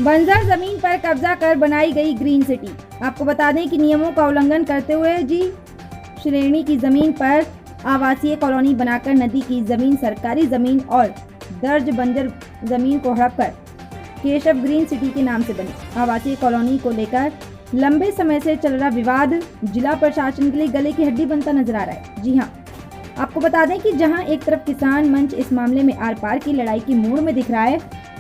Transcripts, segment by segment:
बंजर जमीन पर कब्जा कर बनाई गई ग्रीन सिटी। आपको बता दें कि नियमों का उल्लंघन करते हुए जी श्रेणी की जमीन पर आवासीय कॉलोनी बनाकर नदी की जमीन, सरकारी जमीन और दर्ज बंजर जमीन को हड़प कर केशव ग्रीन सिटी के नाम से बनी आवासीय कॉलोनी को लेकर लंबे समय से चल रहा विवाद जिला प्रशासन के लिए गले की हड्डी बनता नजर आ रहा है। जी हाँ, आपको बता दें कि जहां एक तरफ किसान मंच इस मामले में आर पार की लड़ाई की मूड में दिख रहा है,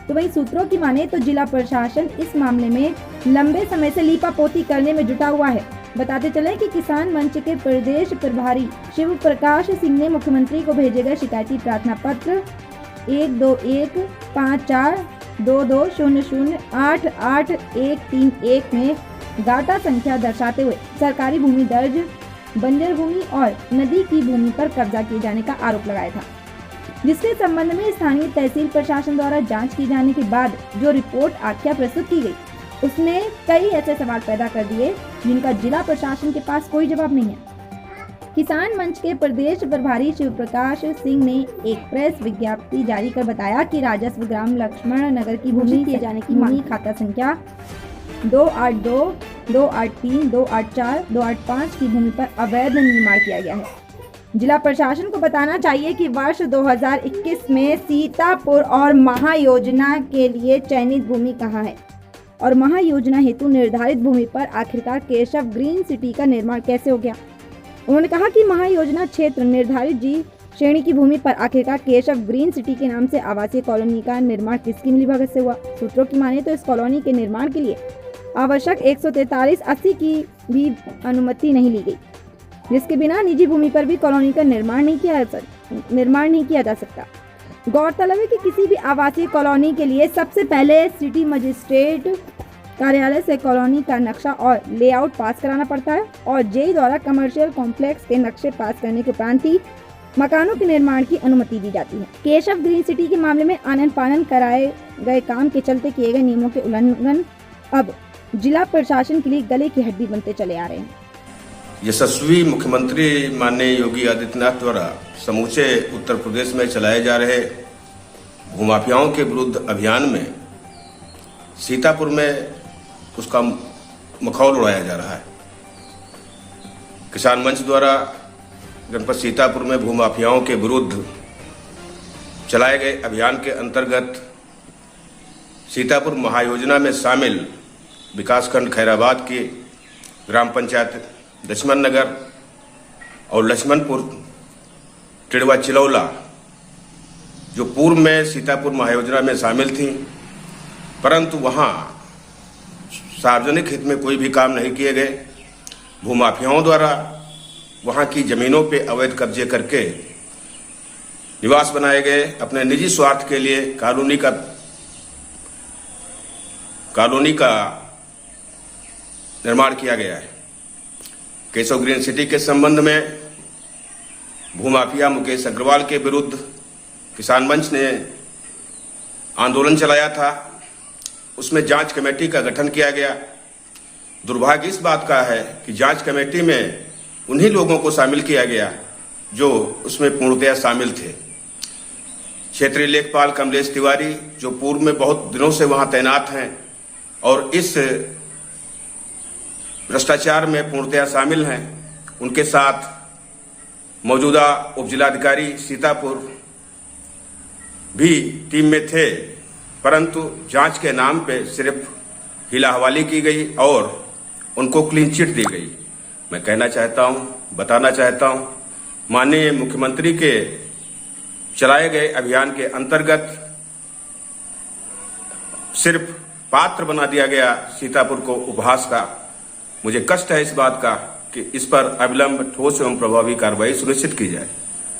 तो वहीं सूत्रों की माने तो जिला प्रशासन इस मामले में लंबे समय से लीपापोती करने में जुटा हुआ है। बताते चले कि किसान मंच के प्रदेश प्रभारी शिव प्रकाश सिंह ने मुख्यमंत्री को भेजे गए शिकायती प्रार्थना पत्र 12154220088131 में डाटा संख्या दर्शाते हुए सरकारी भूमि दर्ज बंजर भूमि और नदी की भूमि पर कब्जा किए जाने का आरोप लगाया था, जिसके संबंध में स्थानीय तहसील प्रशासन द्वारा जांच की जाने के बाद जो रिपोर्ट आख्या प्रस्तुत की गई, उसने कई ऐसे सवाल पैदा कर दिए जिनका जिला प्रशासन के पास कोई जवाब नहीं है। किसान मंच के प्रदेश प्रभारी शिव प्रकाश सिंह ने एक प्रेस विज्ञप्ति जारी कर बताया कि राजस्व ग्राम लक्ष्मण नगर की भूमि किए जाने की मांग खाता संख्या 282, 283, 284, 285 की भूमि पर अवैध निर्माण किया गया है। जिला प्रशासन को बताना चाहिए कि वर्ष 2021 में सीतापुर और महायोजना के लिए चयनित भूमि कहाँ है और महायोजना हेतु निर्धारित भूमि पर आखिरकार केशव ग्रीन सिटी का निर्माण कैसे हो गया। उन्होंने कहा कि महायोजना क्षेत्र निर्धारित जी श्रेणी की भूमि पर आखिरकार केशव ग्रीन सिटी के नाम से आवासीय कॉलोनी का निर्माण किसकी मिलीभगत से हुआ। सूत्रों की माने तो इस कॉलोनी के निर्माण के लिए आवश्यक 143/80 की भी अनुमति नहीं ली गई, जिसके बिना निजी भूमि पर भी कॉलोनी का निर्माण नहीं किया जा सकता। गौरतलब है कि किसी भी आवासीय कॉलोनी के लिए सबसे पहले सिटी मजिस्ट्रेट कार्यालय से कॉलोनी का नक्शा और लेआउट पास कराना पड़ता है और जेई द्वारा कमर्शियल कॉम्प्लेक्स के नक्शे पास करने के उपरांत ही मकानों के निर्माण की अनुमति दी जाती है। केशव ग्रीन सिटी के मामले में आनन फानन कराए गए काम के चलते किए गए नियमों के उल्लंघन अब जिला प्रशासन के लिए गले की हड्डी बनते चले आ रहे हैं। यशस्वी मुख्यमंत्री माननीय योगी आदित्यनाथ द्वारा समूचे उत्तर प्रदेश में चलाए जा रहे भूमाफियाओं के विरुद्ध अभियान में सीतापुर में उसका मखौल उड़ाया जा रहा है। किसान मंच द्वारा जनपद सीतापुर में भूमाफियाओं के विरुद्ध चलाए गए अभियान के अंतर्गत सीतापुर महायोजना में शामिल विकासखंड खैराबाद की ग्राम पंचायत लक्ष्मण नगर और लक्ष्मणपुर टिड़वा चिलौला जो पूर्व में सीतापुर महायोजना में शामिल थी, परंतु वहां सार्वजनिक हित में कोई भी काम नहीं किए गए। भूमाफियाओं द्वारा वहां की जमीनों पे अवैध कब्जे करके निवास बनाए गए। अपने निजी स्वार्थ के लिए कॉलोनी का निर्माण किया गया है। केशव ग्रीन सिटी के संबंध में भूमाफिया मुकेश अग्रवाल के विरुद्ध किसान मंच ने आंदोलन चलाया था। उसमें जांच कमेटी का गठन किया गया। दुर्भाग्य इस बात का है कि जांच कमेटी में उन्हीं लोगों को शामिल किया गया जो उसमें पूर्णतया शामिल थे। क्षेत्रीय लेखपाल कमलेश तिवारी जो पूर्व में बहुत दिनों से वहां तैनात हैं और इस भ्रष्टाचार में पूर्णतया शामिल हैं, उनके साथ मौजूदा उपजिलाधिकारी सीतापुर भी टीम में थे, परंतु जांच के नाम पे सिर्फ हिला हवाली की गई और उनको क्लीन चिट दी गई। मैं कहना चाहता हूं, बताना चाहता हूं, माननीय मुख्यमंत्री के चलाए गए अभियान के अंतर्गत सिर्फ पात्र बना दिया गया सीतापुर को उपहास का। मुझे कष्ट है इस बात का कि इस पर अविलंब ठोस एवं प्रभावी कार्रवाई सुनिश्चित की जाए।